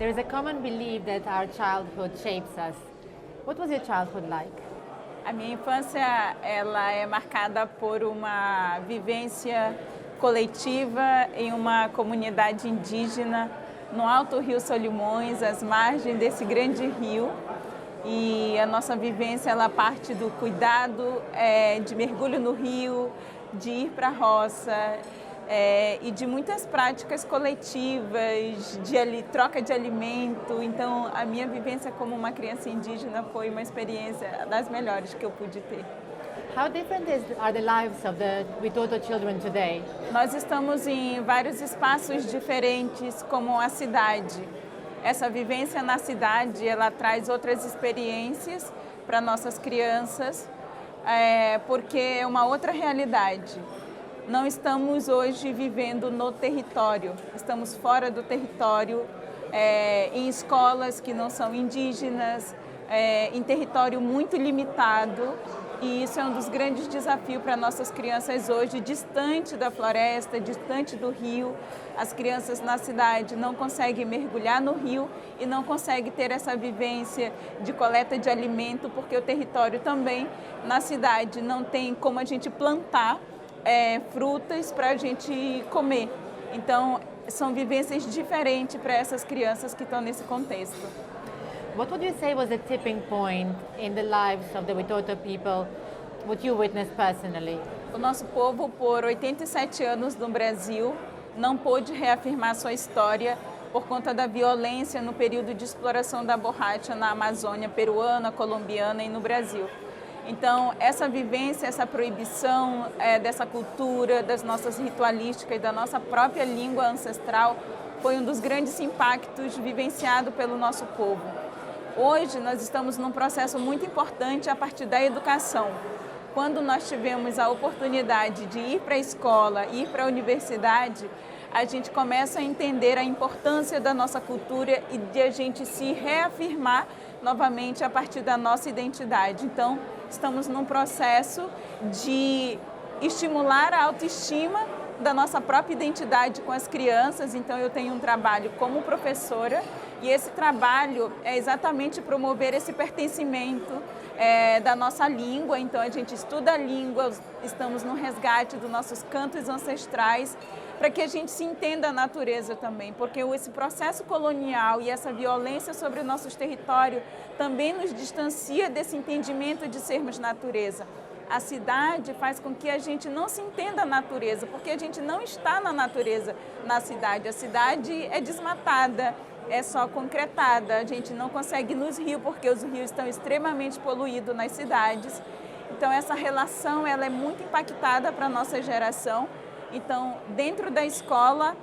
There is a common belief that our childhood shapes us. What was your childhood like? A minha infância ela é marcada por uma vivência coletiva em uma comunidade indígena no Alto Rio Solimões, às margens desse grande rio. E a nossa vivência ela parte do cuidado de mergulho no rio, de ir para a roça e de muitas práticas coletivas, de troca de alimento. Então, a minha vivência como uma criança indígena foi uma experiência das melhores que eu pude ter. How different are the lives of the Witoto children today? Nós estamos em vários espaços diferentes, como a cidade. Essa vivência na cidade, ela traz outras experiências para nossas crianças, porque é uma outra realidade. Não estamos hoje vivendo no território, estamos fora do território, em escolas que não são indígenas, em território muito limitado. E isso é um dos grandes desafios para nossas crianças hoje, distante da floresta, distante do rio. As crianças na cidade não conseguem mergulhar no rio e não conseguem ter essa vivência de coleta de alimento, porque o território também, na cidade, não tem como a gente plantar frutas para a gente comer. Então, são vivências diferentes para essas crianças que estão nesse contexto. What would you say was the tipping point in the lives of the Witoto people, what you witnessed personally? O nosso povo, por 87 anos no Brasil, não pôde reafirmar sua história por conta da violência no período de exploração da borracha na Amazônia peruana, colombiana e no Brasil. Então, essa vivência, essa proibição dessa cultura, das nossas ritualísticas e da nossa própria língua ancestral foi um dos grandes impactos vivenciados pelo nosso povo. Hoje, nós estamos num processo muito importante a partir da educação. Quando nós tivemos a oportunidade de ir para a escola, ir para a universidade, a gente começa a entender a importância da nossa cultura e de a gente se reafirmar novamente a partir da nossa identidade. Então, estamos num processo de estimular a autoestima da nossa própria identidade com as crianças. Então, eu tenho um trabalho como professora e esse trabalho é exatamente promover esse pertencimento da nossa língua. Então, a gente estuda a língua, estamos no resgate dos nossos cantos ancestrais, para que a gente se entenda a natureza também, porque esse processo colonial e essa violência sobre os nossos territórios também nos distancia desse entendimento de sermos natureza. A cidade faz com que a gente não se entenda a natureza, porque a gente não está na natureza na cidade. A cidade é desmatada, é só concretada, a gente não consegue ir nos rios, porque os rios estão extremamente poluídos nas cidades. Então, essa relação ela é muito impactada para a nossa geração. Então, dentro da escola,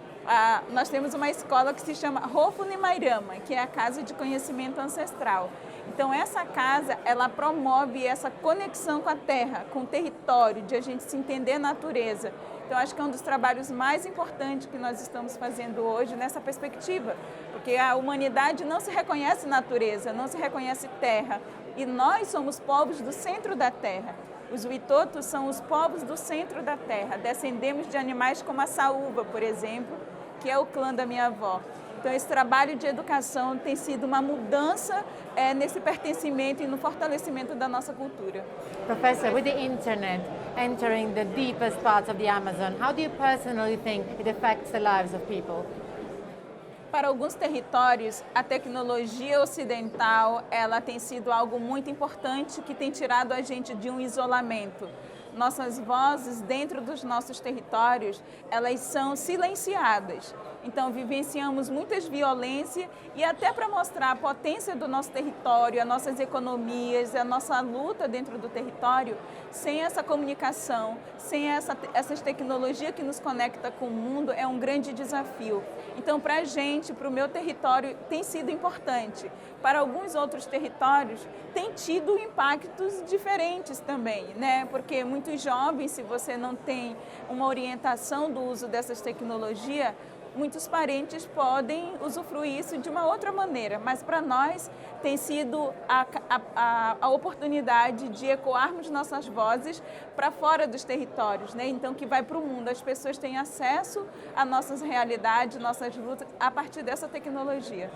nós temos uma escola que se chama Rofunimairama, que é a Casa de Conhecimento Ancestral. Então, essa casa, ela promove essa conexão com a terra, com o território, de a gente se entender a natureza. Então, acho que é um dos trabalhos mais importantes que nós estamos fazendo hoje nessa perspectiva, porque a humanidade não se reconhece natureza, não se reconhece terra, e nós somos povos do centro da terra. Os Witotos são os povos do centro da terra, descendemos de animais como a saúva, por exemplo, que é o clã da minha avó. Então, esse trabalho de educação tem sido uma mudança nesse pertencimento e no fortalecimento da nossa cultura. Professor, with the internet entering the deepest parts of the Amazon, how do you personally think it affects the lives of people? Para alguns territórios, a tecnologia ocidental ela tem sido algo muito importante que tem tirado a gente de um isolamento. Nossas vozes dentro dos nossos territórios, elas são silenciadas. Então, vivenciamos muitas violências e até para mostrar a potência do nosso território, as nossas economias, a nossa luta dentro do território, sem essa comunicação, sem essas tecnologias que nos conectam com o mundo, é um grande desafio. Então, para a gente, para o meu território, tem sido importante. Para alguns outros territórios, tem tido impactos diferentes também, né? Porque muitos jovens, se você não tem uma orientação do uso dessas tecnologias, muitos parentes podem usufruir isso de uma outra maneira, mas para nós tem sido a oportunidade de ecoarmos nossas vozes para fora dos territórios, né? Então, que vai para o mundo. As pessoas têm acesso a nossas realidades, nossas lutas, a partir dessa tecnologia.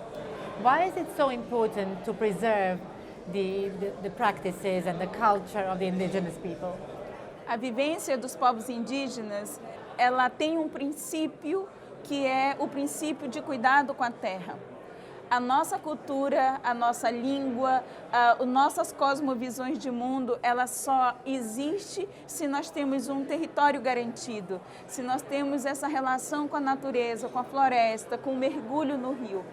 Why is it so important to preserve the practices and the culture of the indigenous people? A vivência dos povos indígenas, ela tem um princípio que é o princípio de cuidado com a terra. A nossa cultura, a nossa língua, as nossas cosmovisões de mundo, ela só existe se nós temos um território garantido, se nós temos essa relação com a natureza, com a floresta, com o mergulho no rio.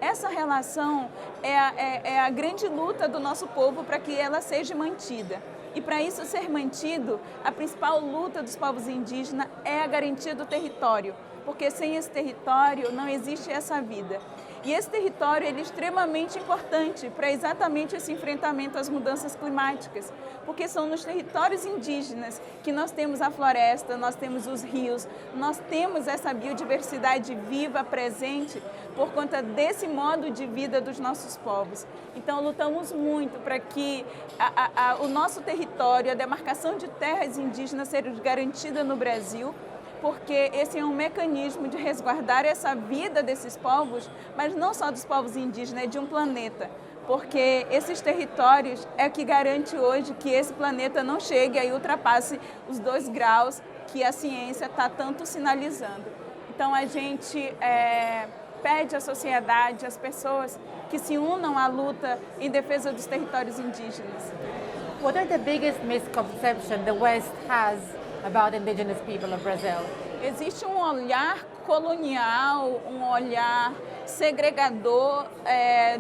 Essa relação é a grande luta do nosso povo para que ela seja mantida. E para isso ser mantido, a principal luta dos povos indígenas é a garantia do território, porque sem esse território não existe essa vida. E esse território ele é extremamente importante para exatamente esse enfrentamento às mudanças climáticas, porque são nos territórios indígenas que nós temos a floresta, nós temos os rios, nós temos essa biodiversidade viva, presente, por conta desse modo de vida dos nossos povos. Então, lutamos muito para que o nosso território, a demarcação de terras indígenas seja garantida no Brasil, porque esse é um mecanismo de resguardar essa vida desses povos, mas não só dos povos indígenas, é de um planeta. Porque esses territórios é o que garante hoje que esse planeta não chegue e ultrapasse os 2 graus que a ciência está tanto sinalizando. Então a gente pede à sociedade, às pessoas que se unam à luta em defesa dos territórios indígenas. What are the biggest misconceptions the West has about indigenous people of Brazil? Existe um olhar colonial, um olhar segregador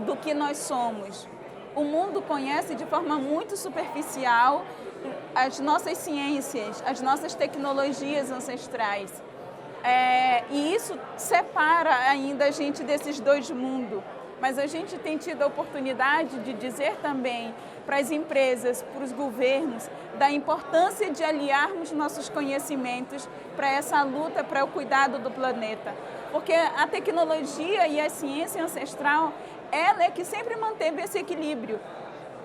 do que nós somos. O mundo conhece de forma muito superficial as nossas ciências, as nossas tecnologias ancestrais. E isso separa ainda a gente desses 2 mundos. Mas a gente tem tido a oportunidade de dizer também para as empresas, para os governos, da importância de aliarmos nossos conhecimentos para essa luta, para o cuidado do planeta. Porque a tecnologia e a ciência ancestral, ela é que sempre manteve esse equilíbrio.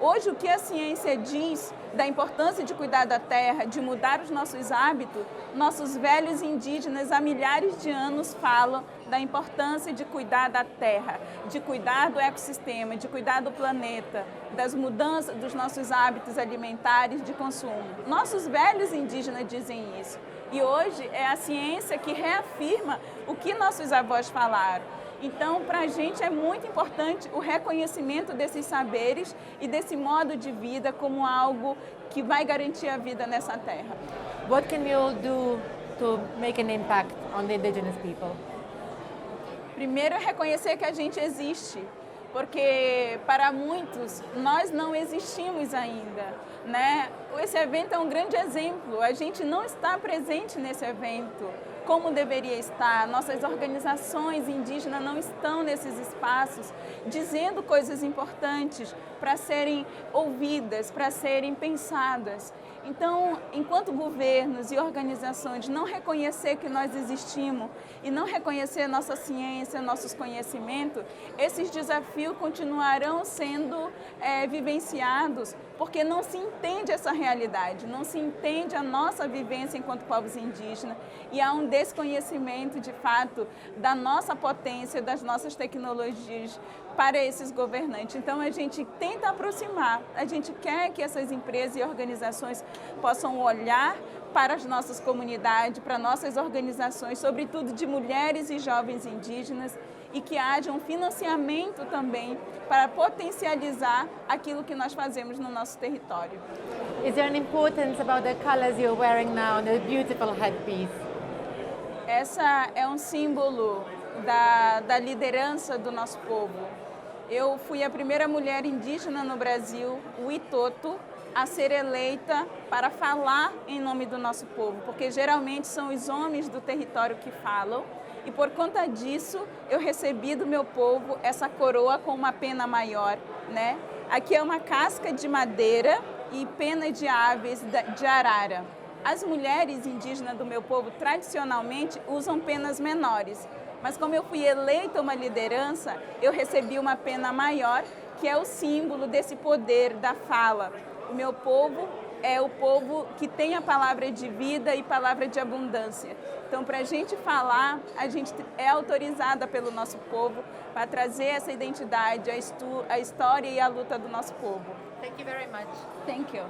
Hoje, o que a ciência diz da importância de cuidar da terra, de mudar os nossos hábitos, nossos velhos indígenas há milhares de anos falam da importância de cuidar da terra, de cuidar do ecossistema, de cuidar do planeta, das mudanças dos nossos hábitos alimentares de consumo. Nossos velhos indígenas dizem isso. E hoje é a ciência que reafirma o que nossos avós falaram. Então, para a gente é muito importante o reconhecimento desses saberes e desse modo de vida como algo que vai garantir a vida nessa terra. What can you do to make an impact on the indigenous people? Primeiro é reconhecer que a gente existe, porque para muitos nós não existimos ainda, né? Esse evento é um grande exemplo, a gente não está presente nesse evento como deveria estar, nossas organizações indígenas não estão nesses espaços dizendo coisas importantes para serem ouvidas, para serem pensadas. Então, enquanto governos e organizações não reconhecer que nós existimos e não reconhecer nossa ciência, nossos conhecimentos, esses desafios continuarão sendo vivenciados porque não se entende essa realidade, não se entende a nossa vivência enquanto povos indígenas e há um desconhecimento, de fato, da nossa potência, das nossas tecnologias para esses governantes. Então, a gente tenta aproximar, a gente quer que essas empresas e organizações possam olhar para as nossas comunidades, para nossas organizações, sobretudo de mulheres e jovens indígenas, e que haja um financiamento também para potencializar aquilo que nós fazemos no nosso território. Is there an importance about the colors you're wearing now and the beautiful headpiece? Essa é um símbolo da liderança do nosso povo. Eu fui a primeira mulher indígena no Brasil, o Itoto, a ser eleita para falar em nome do nosso povo, porque geralmente são os homens do território que falam. E por conta disso, eu recebi do meu povo essa coroa com uma pena maior, né? Aqui é uma casca de madeira e pena de aves de arara. As mulheres indígenas do meu povo, tradicionalmente, usam penas menores. Mas como eu fui eleita uma liderança, eu recebi uma pena maior, que é o símbolo desse poder da fala. O meu povo é o povo que tem a palavra de vida e palavra de abundância. Então, para a gente falar, a gente é autorizada pelo nosso povo para trazer essa identidade, a história e a luta do nosso povo. Thank you very much. Thank you.